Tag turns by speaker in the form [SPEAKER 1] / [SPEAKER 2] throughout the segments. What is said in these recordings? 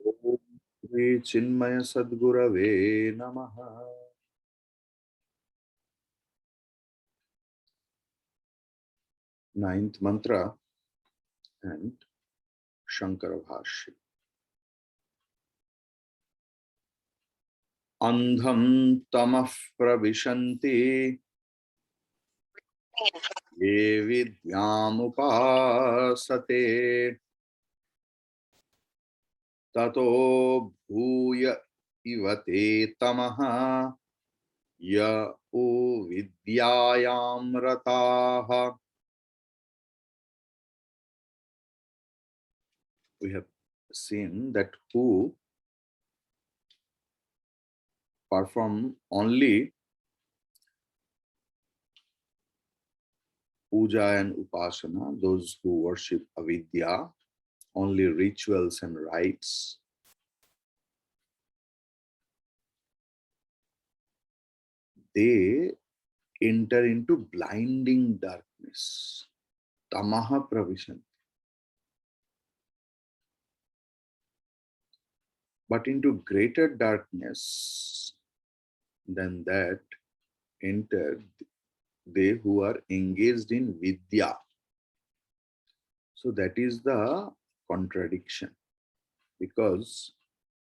[SPEAKER 1] Om Shri Chinmaya Sadgurave Namaha. Ninth mantra and Shankara Bhăşya. Andham tamah pravishanti ye vidyam upasate tato bhuya ivate tamaha ya u vidyayam rataha. We have seen that who perform only puja and upasana, those who worship avidya, only rituals and rites, they enter into blinding darkness. Tamaha pravishanti. But into greater darkness than that enter they who are engaged in vidya. So that is the contradiction, because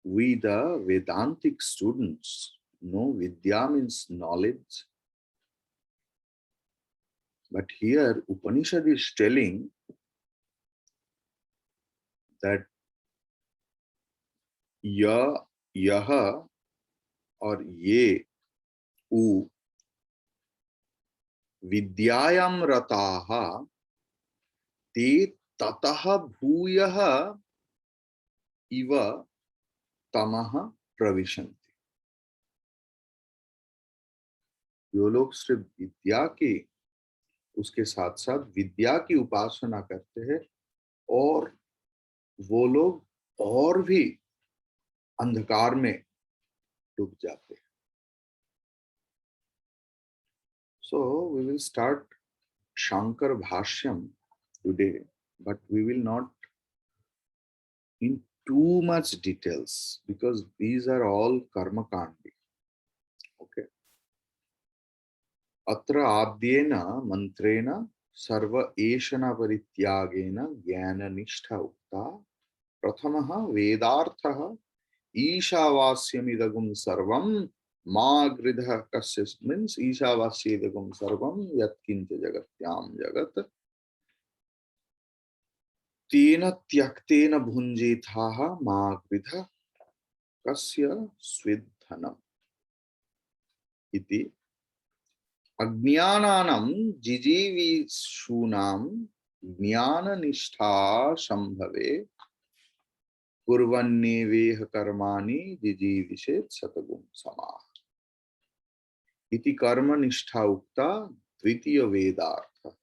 [SPEAKER 1] we the Vedantic students know vidya means knowledge, but here Upanishad is telling that yaha or ye u vidyayam rataha te tataha bhuyaha iva tamaha pravishanti. जो लोग सिर्फ विद्या की उसके साथ साथ विद्या की उपासना करते हैं और वो लोग और भी अंधकार में डूब जाते हैं. So we will start Shankar Bhashyam today, but we will not in too much details because these are all karma kandi. Okay. Atra adyena mantrena sarva eshana parityagena jnana nishtha ukta prathamaha vedarthaha ईशावास्यमिदगुं सर्वं मा गृधः कस्य means ईशावास्यमिदगुं सर्वं यत्किंच जगत्यां जगत् तेन त्यक्तेन भुञ्जीथाः मा गृधः कस्य स्विद्धनम् इति अज्ञानानां जिजीविषूणां ज्ञाननिष्ठा संभवे कुर्वन्नेवेह कर्माणि जिजीविषेत् शतगुं समाः इति कर्मनिष्ठा उक्ता द्वितीय वेदार्थः.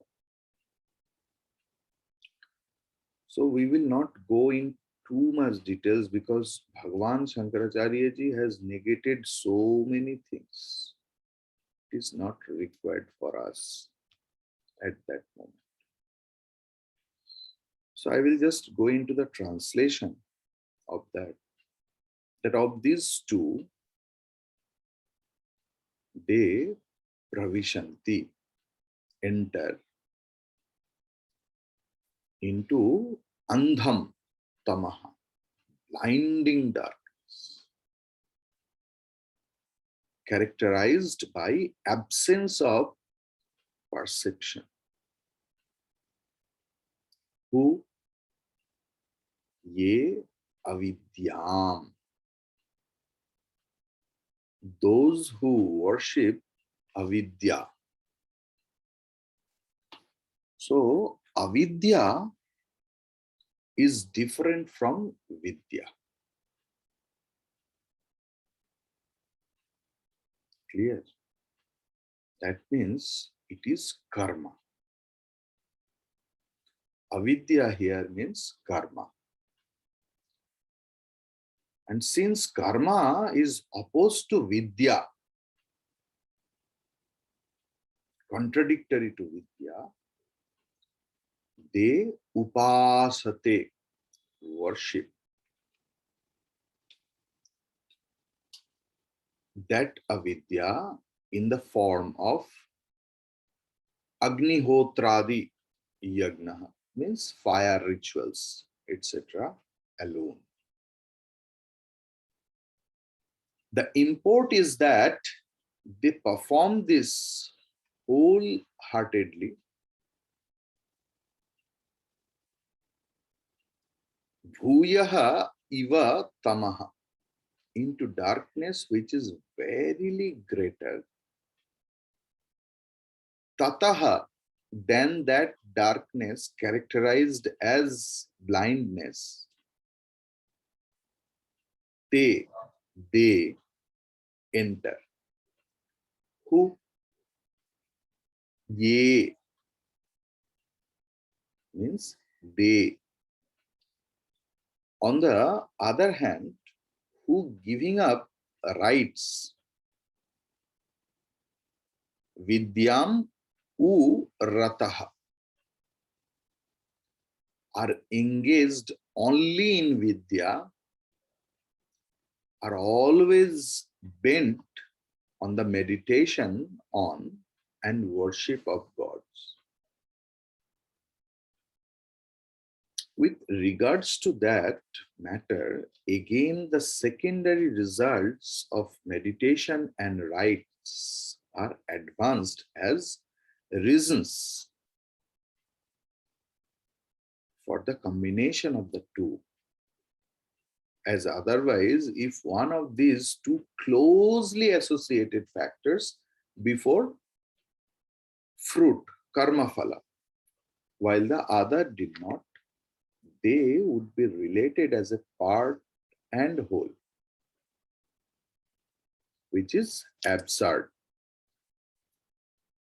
[SPEAKER 1] So we will not go in too much details because Bhagavan Shankaracharya ji has negated so many things. It is not required for us at that moment. So I will just go into the translation of that of these two, they pravishanti, enter into andham tamaha, blinding darkness, characterized by absence of perception. Who? Ye avidyam. Those who worship avidya. So avidya is different from vidya. Clear? That means it is karma. Avidya here means karma. And since karma is opposed to vidya, contradictory to vidya, they upasate, worship. that avidya in the form of Agnihotradi yagna, means fire rituals, etc. alone. The import is that they perform this wholeheartedly, bhuyaha iva tamaha, into darkness which is verily greater, tataha, than that darkness characterized as blindness, they enter. Who? Ye means they. On the other hand, who giving up rights, vidyam u rataha, are engaged only in vidya, are always bent on the meditation on and worship of gods. With regards to that matter, again the secondary results of meditation and rites are advanced as reasons for the combination of the two. As otherwise, if one of these two closely associated factors before fruit, karma phala, while the other did not, they would be related as a part and whole, which is absurd.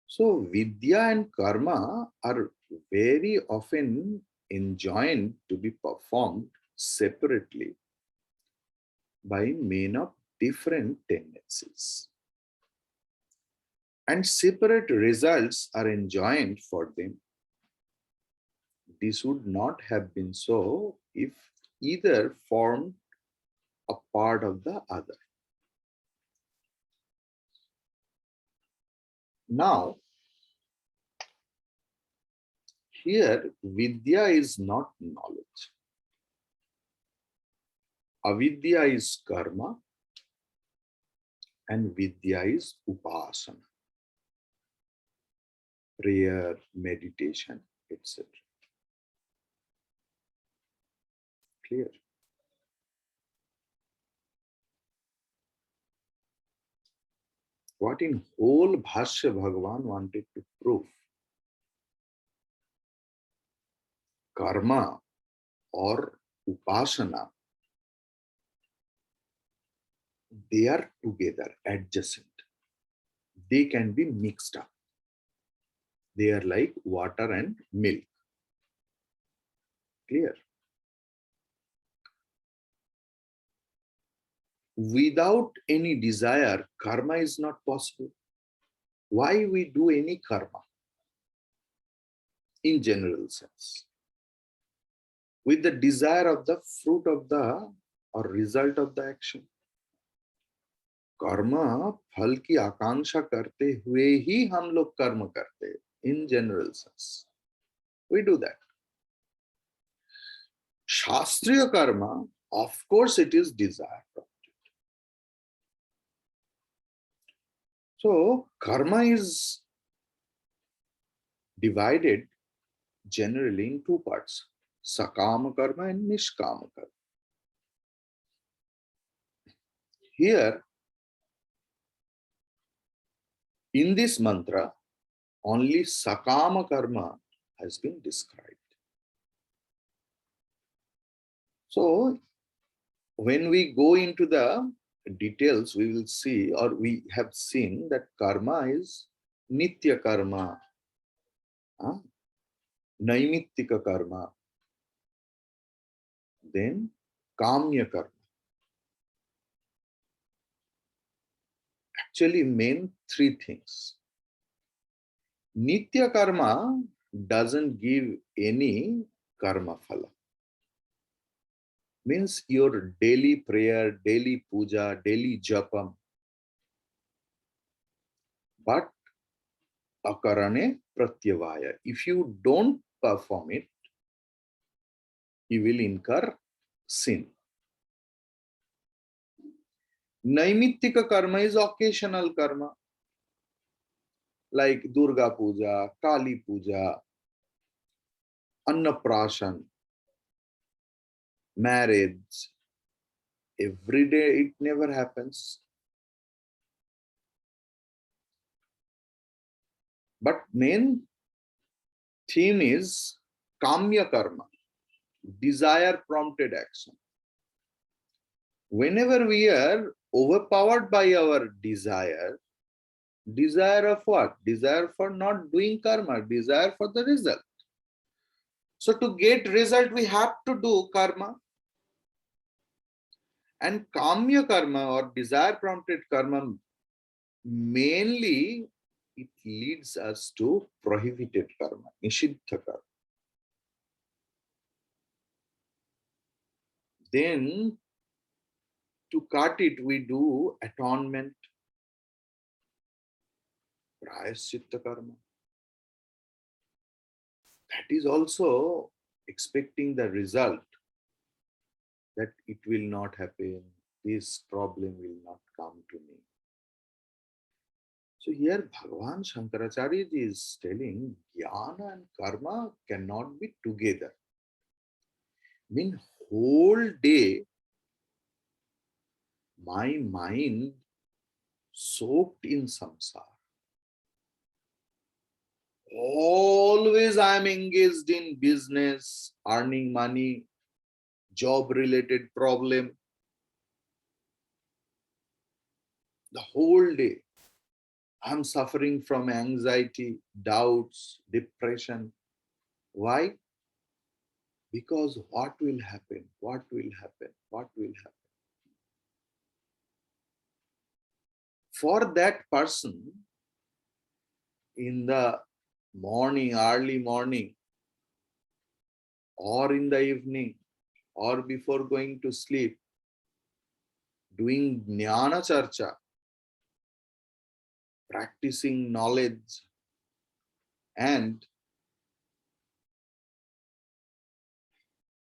[SPEAKER 1] So Vidya and karma are very often enjoined to be performed separately by men of different tendencies. And separate results are enjoined for them. This would not have been so if either formed a part of the other. Now, here Vidya is not knowledge. Avidya is karma and Vidya is upasana, prayer, meditation, etc. Clear? What in whole Bhăşya Bhagavan wanted to prove? Karma or upasana, they are together, adjacent. They can be mixed up. They are like water and milk. Clear? Without any desire, karma is not possible. Why we do any karma? In general sense. With the desire of the fruit of the or result of the action. कर्म फल की आकांक्षा करते हुए ही हम लोग कर्म करते हैं, in general sense. We do that. Shastriya karma, of course, it is desire. So, karma is divided generally in two parts, sakama karma and nishkama karma. Here, in this mantra, only sakama karma has been described. So, when we go into the details, we will see, or we have seen, that karma is nitya karma, naimittika karma, then kamya karma. Actually, main three things. Nitya karma doesn't give any karma phala. Means your daily prayer, daily puja, daily japam, but akarane pratyavaya. If you don't perform it, you will incur sin. Naimittika karma is occasional karma, like Durga Puja, Kali Puja, Annaprasan, marriage. Every day it never happens. But main theme is kamya karma, desire prompted action. Whenever we are overpowered by our desire of what? Desire for not doing karma, desire for the result. So to get result, we have to do karma. And kamya karma or desire prompted karma, mainly it leads us to prohibited karma, nishiddha karma. Then to cut it, we do atonement, prayaschitta karma. That is also expecting the result that it will not happen, this problem will not come to me. So here Bhagavan Shankaracharya is telling jnana and karma cannot be together. I mean, whole day my mind soaked in samsara. Always I am engaged in business, earning money, job related problem. The whole day I am suffering from anxiety, doubts, depression. Why? Because what will happen? What will happen? What will happen? For that person, in the morning, early morning, or in the evening, or before going to sleep, doing jnana charcha, practicing knowledge, and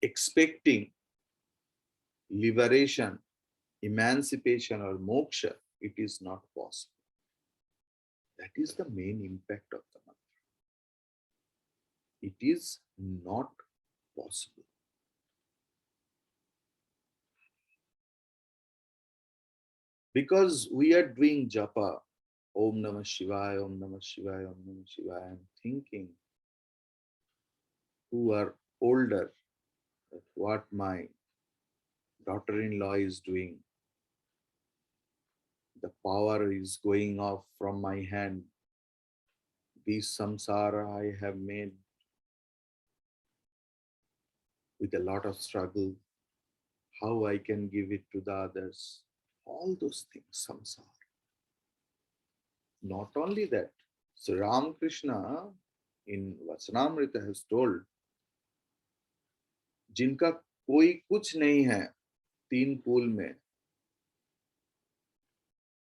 [SPEAKER 1] expecting liberation, emancipation, or moksha, it is not possible. That is the main impact of the mantra. It is not possible. Because we are doing japa, Om Namah Shivaya, Om Namah Shivaya, Om Namah Shivaya, and thinking who are older, that what my daughter-in-law is doing, the power is going off from my hand. This samsara I have made with a lot of struggle. How I can give it to the others. All those things, samsara. Not only that, so Ramakrishna in Vachanamrita has told, जिनका कोई कुछ नहीं है तीन कुल में,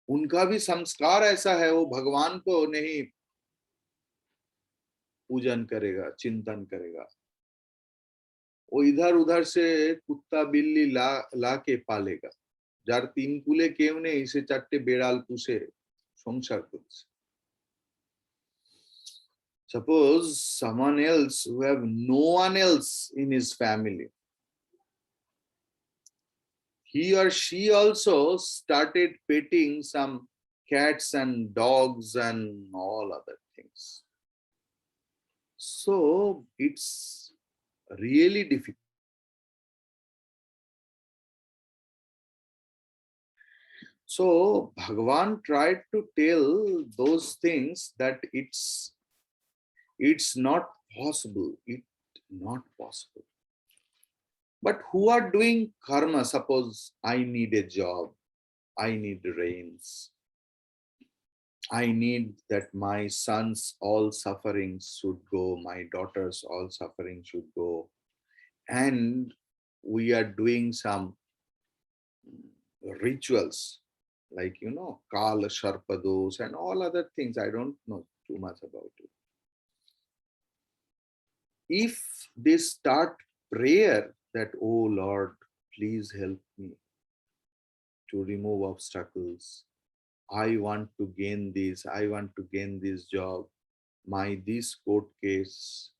[SPEAKER 1] उनका भी संस्कार ऐसा है, वो भगवान को नहीं पूजन करेगा, चिंतन करेगा, वो इधर उधर से कुत्ता बिल्ली ला के पालेगा, যার তিন কুলে কেউ নেই সে চারটে বেড়াল পুষে সংসার করছে. Suppose someone else who have no one else in his family, he or she also started petting some cats and dogs and all other things. So it's really difficult. So Bhagavan tried to tell those things that it's not possible. It's not possible. But who are doing karma? Suppose I need a job, I need rains, I need that my son's all sufferings should go, my daughter's all suffering should go, and we are doing some rituals like, Kala Sharpados and all other things. I don't know too much about it. If they start prayer that, oh Lord, please help me to remove obstacles. I want to gain this. I want to gain this job. This court case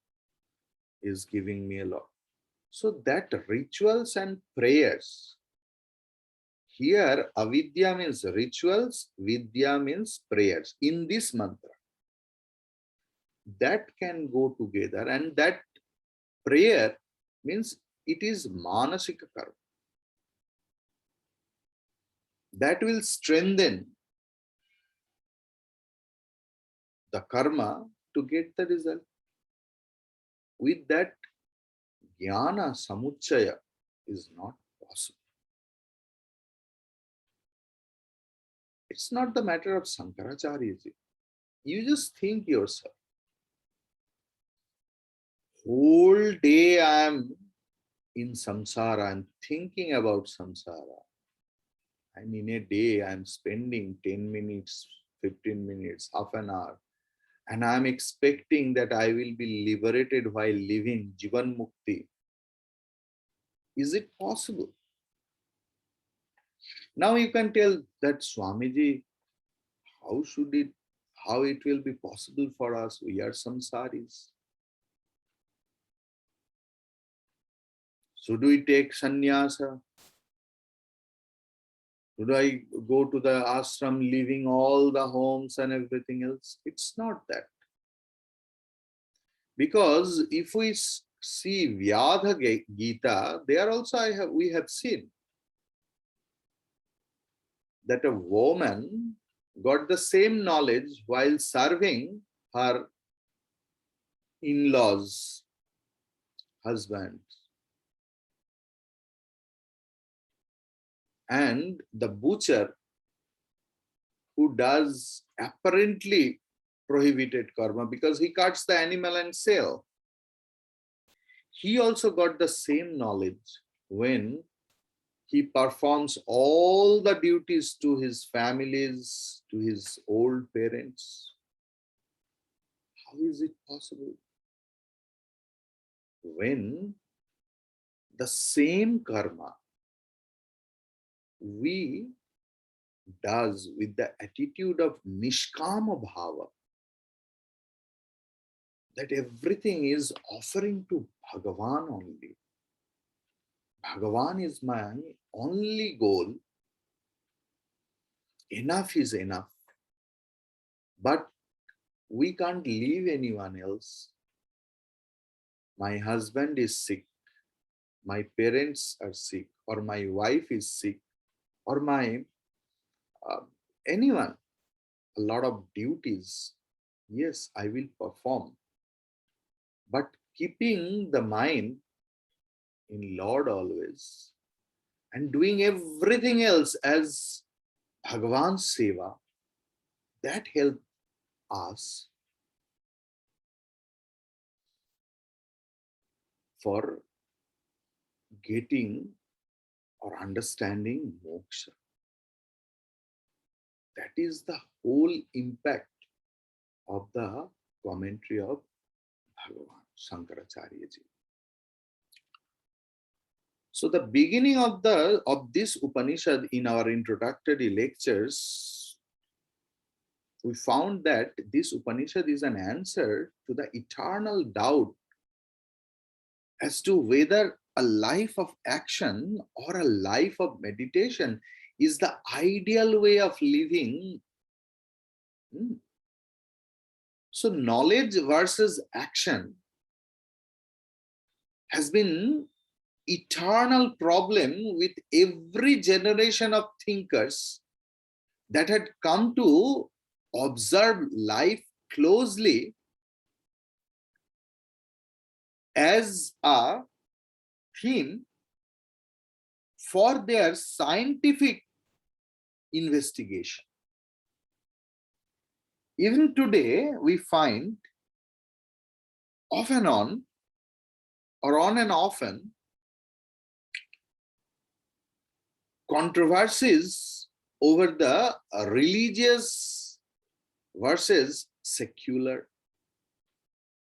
[SPEAKER 1] is giving me a lot. So that rituals and prayers. Here, avidya means rituals, vidya means prayers. In this mantra, that can go together, and that prayer means it is manasika karma. That will strengthen the karma to get the result. With that, jnana samuchaya is not possible. It's not the matter of Shankaracharya. You just think yourself. Whole day I am in samsara, I'm thinking about samsara. And in a day I'm spending 10 minutes, 15 minutes, half an hour. And I'm expecting that I will be liberated while living Jivan Mukti. Is it possible? Now you can tell that, Swamiji, how it will be possible for us? We are samsaris. Should we take sannyasa? Should I go to the ashram, leaving all the homes and everything else? It's not that. Because if we see Vyadha Gita, there also we have seen that a woman got the same knowledge while serving her in-laws, husband. And the butcher who does apparently prohibited karma because he cuts the animal and sell, he also got the same knowledge when he performs all the duties to his families, to his old parents. How is it possible? When the same karma we does with the attitude of nishkama bhava, that everything is offering to Bhagavan only. Bhagavan is my only goal. Enough is enough. But we can't leave anyone else. My husband is sick. My parents are sick. Or my wife is sick. Or my anyone. A lot of duties. Yes, I will perform. But keeping the mind in Lord always and doing everything else as Bhagavan's seva, that helps us for getting or understanding moksha. That is the whole impact of the commentary of Bhagavan, Shankaracharya ji. So the beginning of this Upanishad in our introductory lectures, we found that this Upanishad is an answer to the eternal doubt as to whether a life of action or a life of meditation is the ideal way of living. So knowledge versus action has been eternal problem with every generation of thinkers that had come to observe life closely as a theme for their scientific investigation. Even today, we find off and on, or on and often, controversies over the religious versus secular,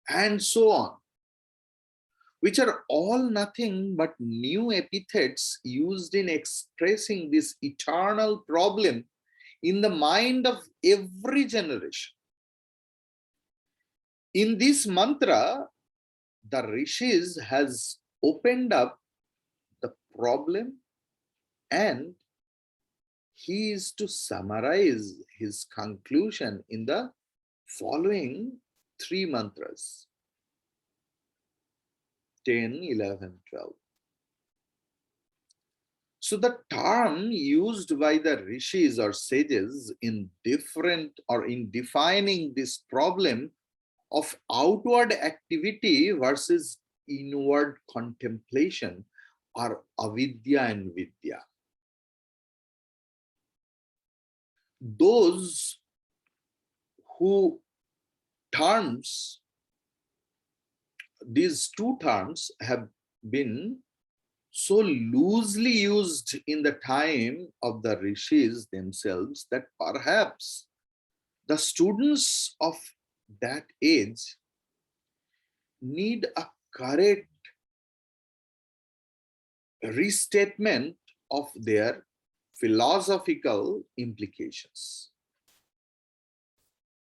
[SPEAKER 1] and so on, which are all nothing but new epithets used in expressing this eternal problem in the mind of every generation. In this mantra, the rishis has opened up the problem, and he is to summarize his conclusion in the following three mantras: 10, 11, 12. So the term used by the rishis or sages in defining this problem of outward activity versus inward contemplation are avidya and vidya. Those who terms, these two terms have been so loosely used in the time of the rishis themselves that perhaps the students of that age need a correct restatement of their philosophical implications.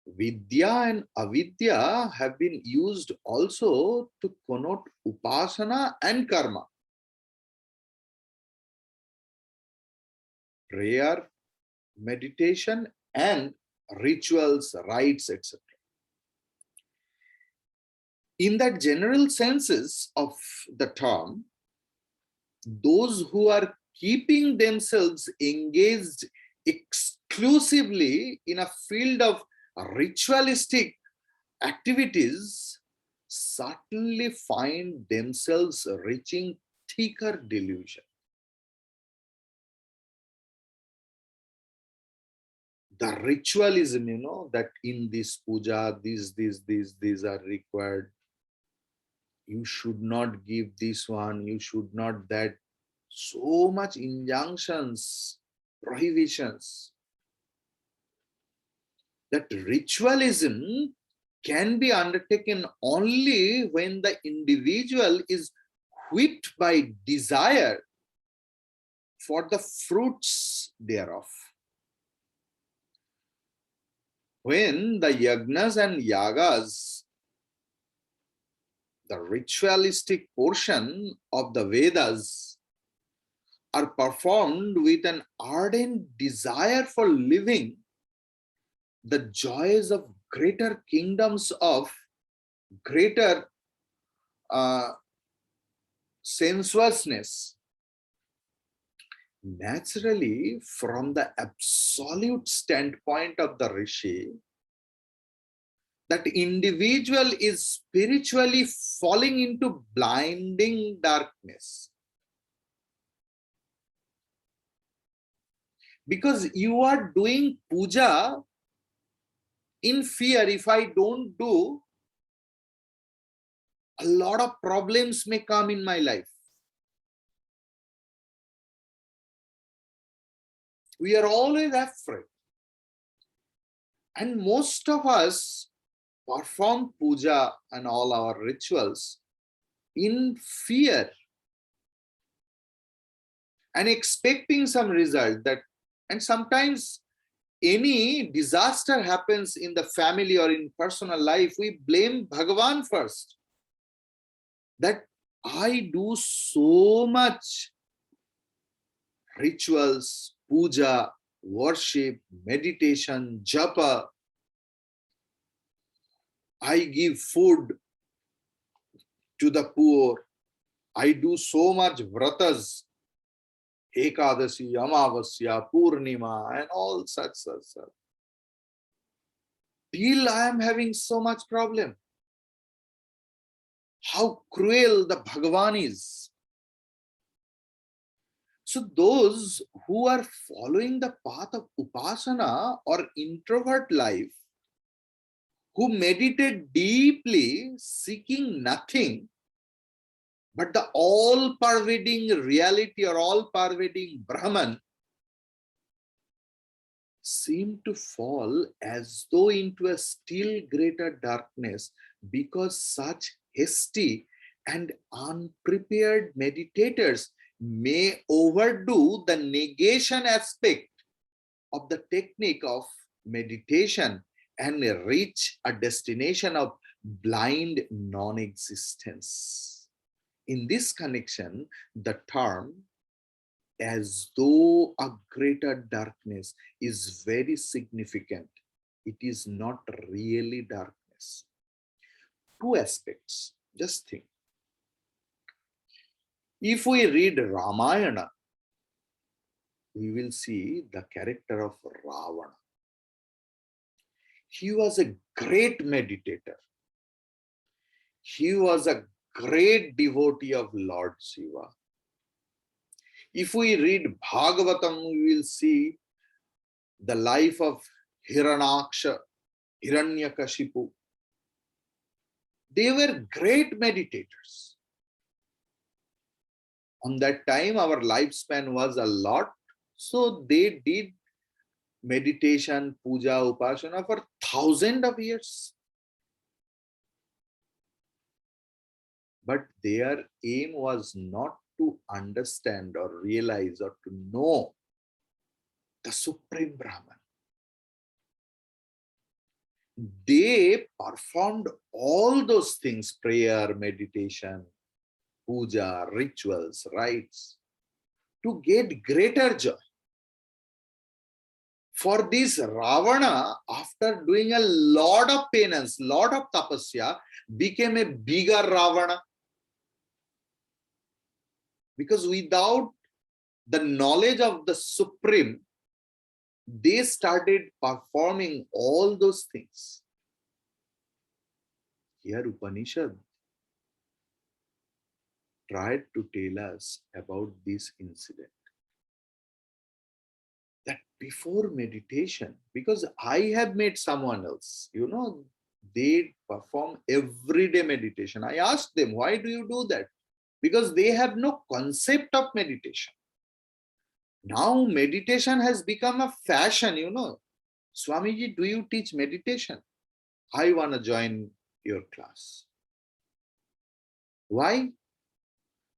[SPEAKER 1] Vidya and avidya have been used also to connote upasana and karma, prayer, meditation, and rituals, rites, etc. In the general senses of the term, those who are keeping themselves engaged exclusively in a field of ritualistic activities certainly find themselves reaching thicker delusion. The ritualism, that in this puja, these are required. You should not give this one, you should not that. So much injunctions, prohibitions. That ritualism can be undertaken only when the individual is whipped by desire for the fruits thereof. When the yagnas and yagas, the ritualistic portion of the Vedas, are performed with an ardent desire for living the joys of greater kingdoms of greater sensuousness, naturally, from the absolute standpoint of the rishi, that individual is spiritually falling into blinding darkness. Because you are doing puja in fear. If I don't do, a lot of problems may come in my life. We are always afraid. And most of us perform puja and all our rituals in fear and expecting some result. And sometimes any disaster happens in the family or in personal life, we blame Bhagavan first. That I do so much rituals, puja, worship, meditation, japa. I give food to the poor. I do so much vratas, Ekadasi, Amavasya, Purnima, and all such. Till I am having so much problem. How cruel the Bhagavan is. So those who are following the path of upasana or introvert life, who meditate deeply, seeking nothing but the all-pervading reality or all-pervading Brahman, seem to fall as though into a still greater darkness, because such hasty and unprepared meditators may overdo the negation aspect of the technique of meditation and reach a destination of blind non-existence. In this connection, the term as though a greater darkness is very significant. It is not really darkness. Two aspects. Just think. If we read Ramayana, we will see the character of Ravana. He was a great meditator. He was a great devotee of Lord Shiva. If we read Bhagavatam, we will see the life of Hiranyaksha, Hiranyakashipu. They were great meditators. On that time, our lifespan was a lot, so they did meditation, puja, upasana for thousands of years. But their aim was not to understand or realize or to know the Supreme Brahman. They performed all those things, prayer, meditation, puja, rituals, rites, to get greater joy. For this, Ravana, after doing a lot of penance, lot of tapasya, became a bigger Ravana. Because without the knowledge of the Supreme, they started performing all those things. Here Upanishad tried to tell us about this incident. That before meditation, because I have met someone else, they perform everyday meditation. I asked them, why do you do that? Because they have no concept of meditation. Now meditation has become a fashion, Swamiji, do you teach meditation? I want to join your class. Why?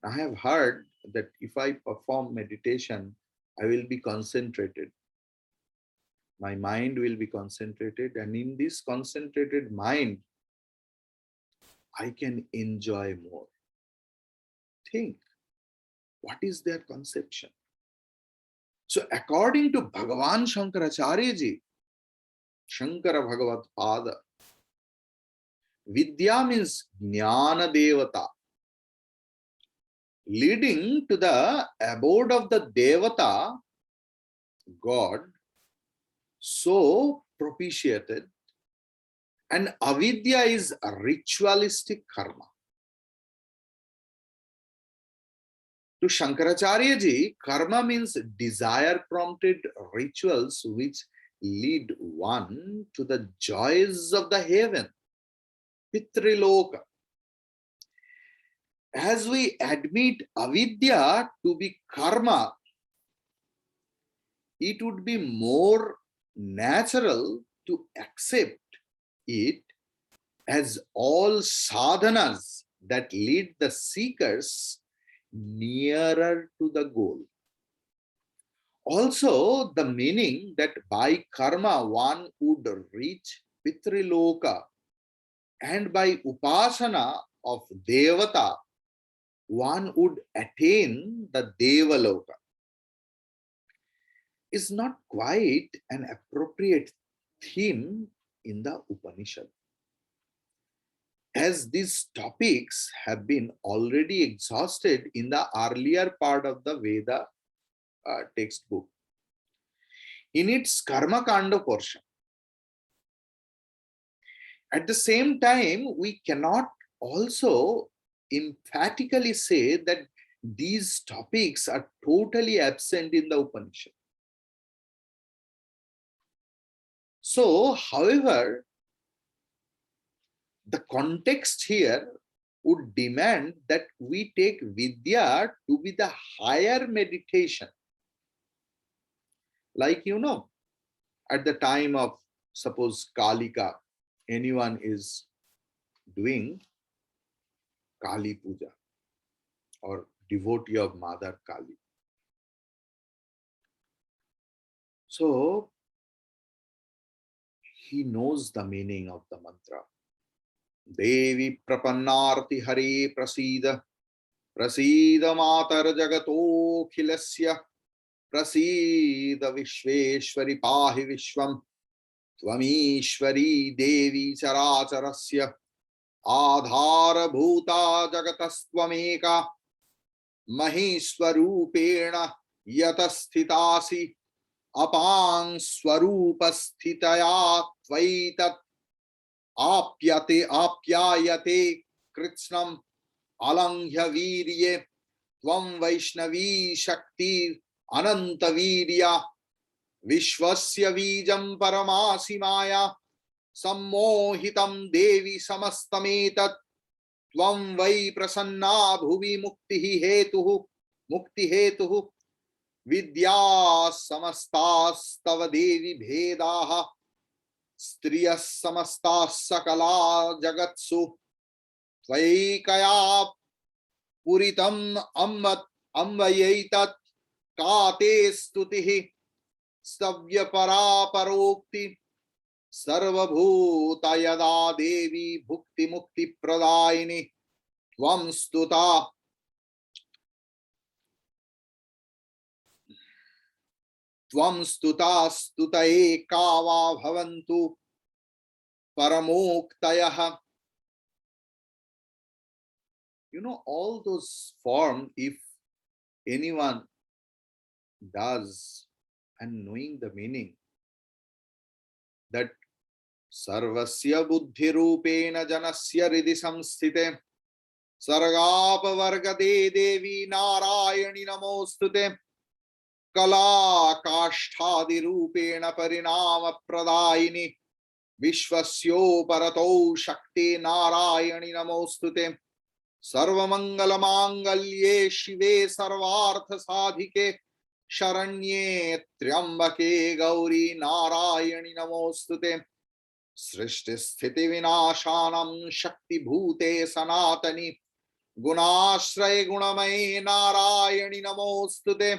[SPEAKER 1] I have heard that if I perform meditation, I will be concentrated. My mind will be concentrated, and in this concentrated mind, I can enjoy more. Think, what is their conception? So according to Bhagavan Shankaracharya ji, Shankara Bhagavat Pada, Vidya means Jnana Devata, leading to the abode of the Devata, God, so propitiated, and avidya is a ritualistic karma. To Shankaracharya ji, karma means desire prompted rituals which lead one to the joys of the heaven, Pitriloka. As we admit avidya to be karma, it would be more natural to accept it as all sadhanas that lead the seekers nearer to the goal. Also, the meaning that by karma one would reach Pitriloka, and by upasana of Devata one would attain the Devaloka, is not quite an appropriate theme in the Upanishad, as these topics have been already exhausted in the earlier part of the Veda textbook. In its Karma Kanda portion. At the same time, we cannot also emphatically say that these topics are totally absent in the Upanishad. So, however, the context here would demand that we take Vidya to be the higher meditation. Like, at the time of, suppose, Kalika, anyone is doing Kali Puja or devotee of Mother Kali. So he knows the meaning of the mantra. Devi prapannarti Hare prasida, prasida matar jagato khilasya, prasida vishveshwari pahi vishvam, tvamishwari devi characharasya, adhara bhuta jagatastvameka, mahishwarupena yatasthitasi, apang swarupasthitaya tvaitat apyayate kritsnam alanghya virye tvam vaishnavi shakti ananta virya vishvasya vijam paramasi maya sammohitam devi samastametat tvam vai prasanna bhuvi mukti hetuhu vidya samastastav devi bhedaha striyas samastas sakala jagatsu tvaikaya puritam amvayaitat kate stutihi stavya para parokti sarvabhuta yada devi bhukti mukti pradayini tvam stuta stuta ekava bhavantu paramoktayah. You know, all those form, if anyone does and knowing the meaning, that sarvasya buddhi rupena janasya ridhi samsthite sargapa vargade devi narayani namostute kala kasthadi rupena parinama pradayini vishvasyo parato shakti narayani namostute sarvamangala mangalye shive sarvartha sadhike शरण्ये त्र्यंबके गौरी नारायणि नमोस्तुते सृष्टि स्थिति विनाशानं शक्ति भूते सनातनि गुणाश्रय गुणमये नारायणि नमोस्तुते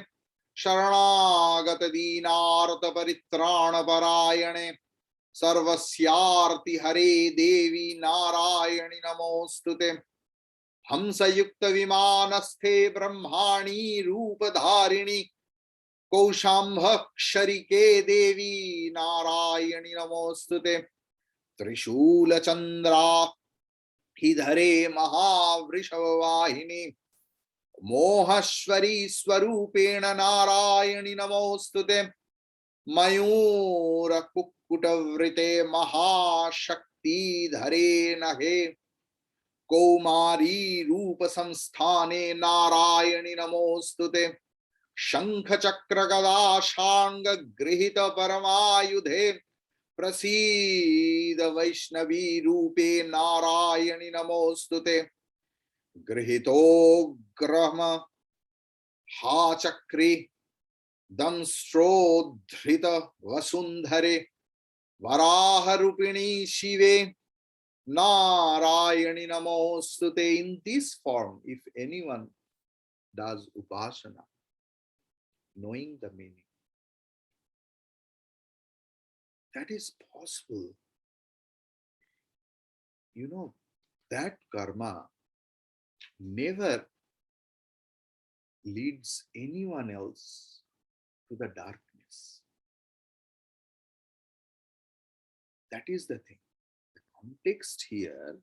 [SPEAKER 1] शरणागत दीनार्त परित्राण परायणे सर्वस्यार्ति हरे देवी नारायणि नमोस्तुते हंसयुक्त विमानस्थे ब्रह्माणी रूपधारिणी कौशाम्भक्षरिके देवी नारायणि नमोस्तुते त्रिशूल चंद्रा हिधरे महावृषभवाहिनी मोहश्वरी स्वरूपेण नारायणि नमोस्तुते मयूर कुक्कुटवृते महाशक्ति धरे नहे कौमारी रूप संस्थाने नारायणि नमोस्तुते शंख चक्र गदा शांग गृहीत परमायुधे प्रसीद वैष्णवी रूपे नारायणि नमोस्तुते गृहीतो ग्रह हा चक्री दंष्ट्रोद्धृत वसुंधरे वराह रूपिणी शिवे नारायणि नमोस्तुते. In this form, if anyone does upasana, knowing the meaning, that is possible. You know, that karma never leads anyone else to the darkness. That is the thing. The context here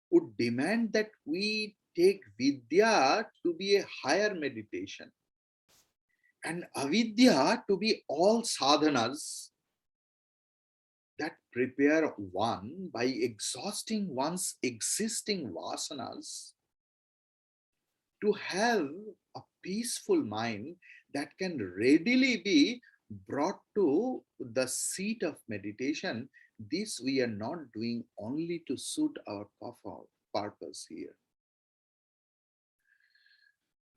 [SPEAKER 1] would demand that we take vidya to be a higher meditation and avidya to be all sadhanas that prepare one by exhausting one's existing vasanas to have a peaceful mind that can readily be brought to the seat of meditation. This we are not doing only to suit our purpose here.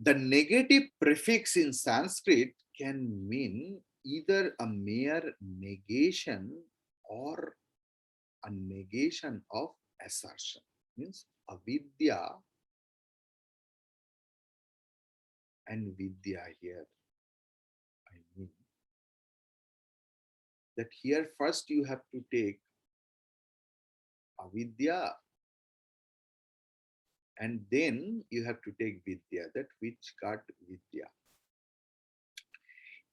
[SPEAKER 1] The negative prefix in Sanskrit can mean either a mere negation or a negation of assertion. Means avidya and vidya here. I mean that here first you have to take avidya and then you have to take vidya, that which got vidya.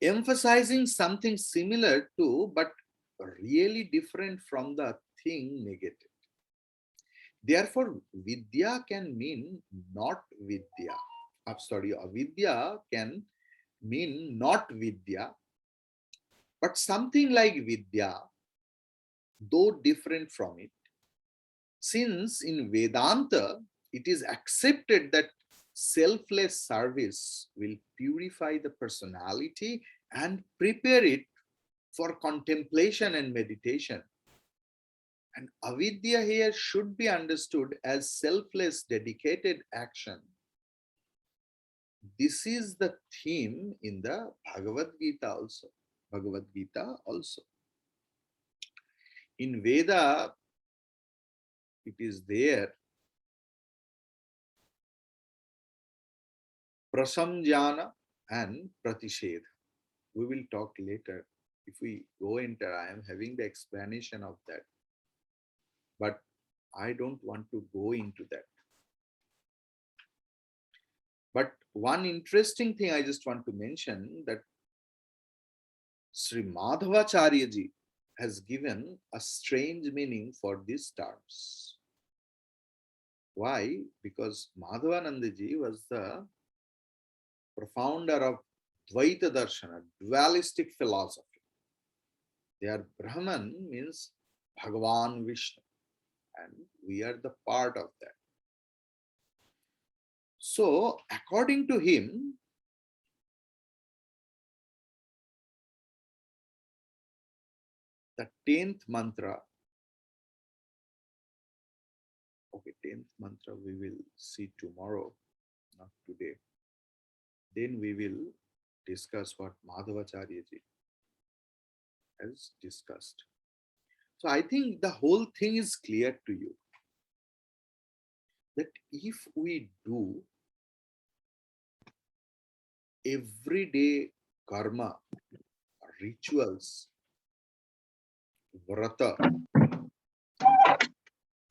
[SPEAKER 1] Emphasizing something similar to but really different from the thing negated. Therefore, vidya can mean not vidya. I'm sorry, avidya can mean not vidya, but something like vidya, though different from it. Since in Vedanta, it is accepted that selfless service will purify the personality and prepare it for contemplation and meditation. And avidya here should be understood as selfless, dedicated action. This is the theme in the Bhagavad Gita also. Bhagavad Gita also. In Veda, it is there. Prasamjana and Pratishedha. We will talk later. If we go enter, I am having the explanation of that. But I don't want to go into that. But one interesting thing I just want to mention, that Sri Madhavacharya ji has given a strange meaning for these terms. Why? Because Madhavananda ji was the profounder of Dvaita Darshana, dualistic philosophy. Their Brahman means Bhagavan Vishnu, and we are the part of that. So, according to him, the 10th mantra, okay, 10th mantra we will see tomorrow, not today. Then we will discuss what Madhavacharya ji has discussed. So I think the whole thing is clear to you, that if we do everyday karma, rituals, vrata,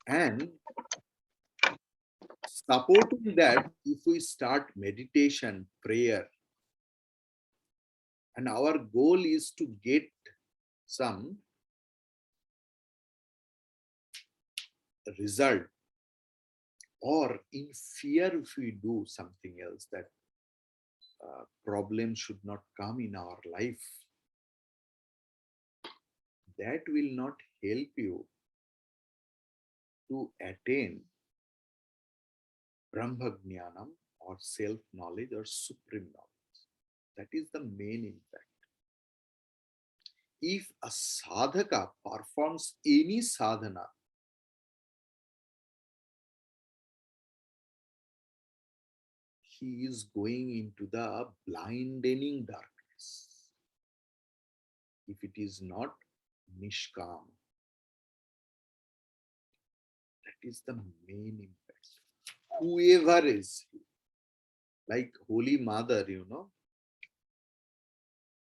[SPEAKER 1] and supporting that, if we start meditation, prayer, and our goal is to get some result, or in fear if we do something else, that problem should not come in our life, that will not help you to attain Brahmajnanam or self-knowledge or supreme knowledge. That is the main impact. If a sadhaka performs any sadhana, he is going into the blinding darkness. If it is not nishkam, that is the main impact. Whoever is, like Holy Mother,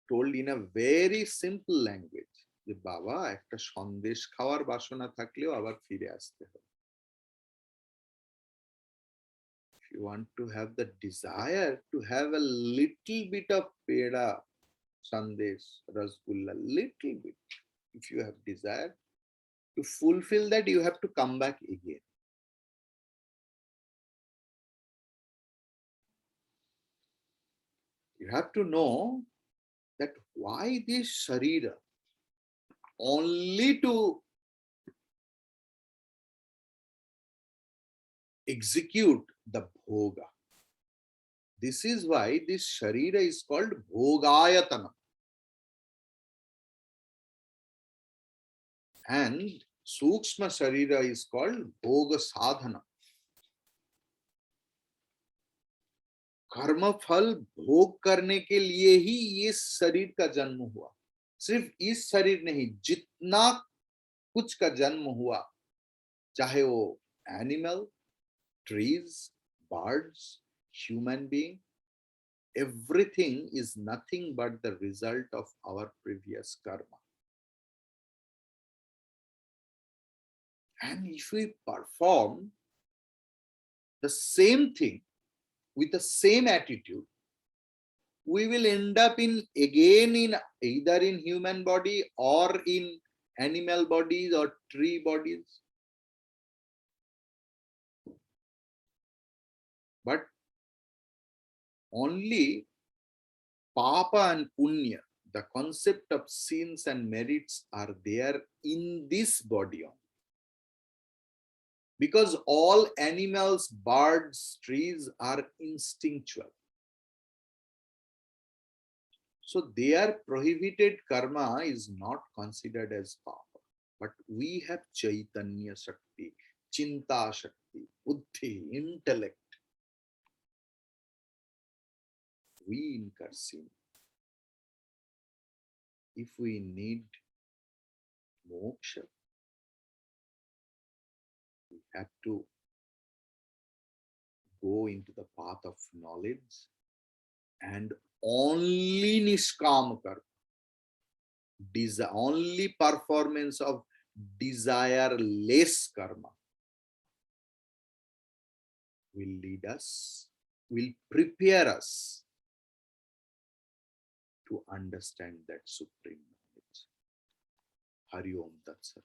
[SPEAKER 1] told in a very simple language, যে বাবা একটা সন্দেশ খাওয়ার বাসনা থাকলেও আবার ফিরে আসতে হবে. If you want to have the desire to have a little bit of peda, sandesh, rasgulla, little bit, if you have desire to fulfill that, you have to come back again. You have to know that why this sharira, only to execute the bhoga. This is why this sharira is called bhogayatana. And sukshma sharira is called bhoga sadhana. कर्म फल भोग करने के लिए ही ये शरीर का जन्म हुआ। सिर्फ इस शरीर नहीं, जितना कुछ का जन्म हुआ, चाहे वो animal, trees, birds, human being, everything is nothing but the result of our previous karma. And if we perform the same thing with the same attitude, we will end up in again in either in human body or in animal bodies or tree bodies. But only papa and punya, the concept of sins and merits, are there in this body only. Because all animals, birds, trees are instinctual. So their prohibited karma is not considered as papa. But we have Chaitanya Shakti, Chinta Shakti, Buddhi, intellect. We incur sin. If we need moksha, we have to go into the path of knowledge and only nishkam karma, only performance of desireless karma will lead us, will prepare us to understand that supreme knowledge. Hari Om Tat Sat.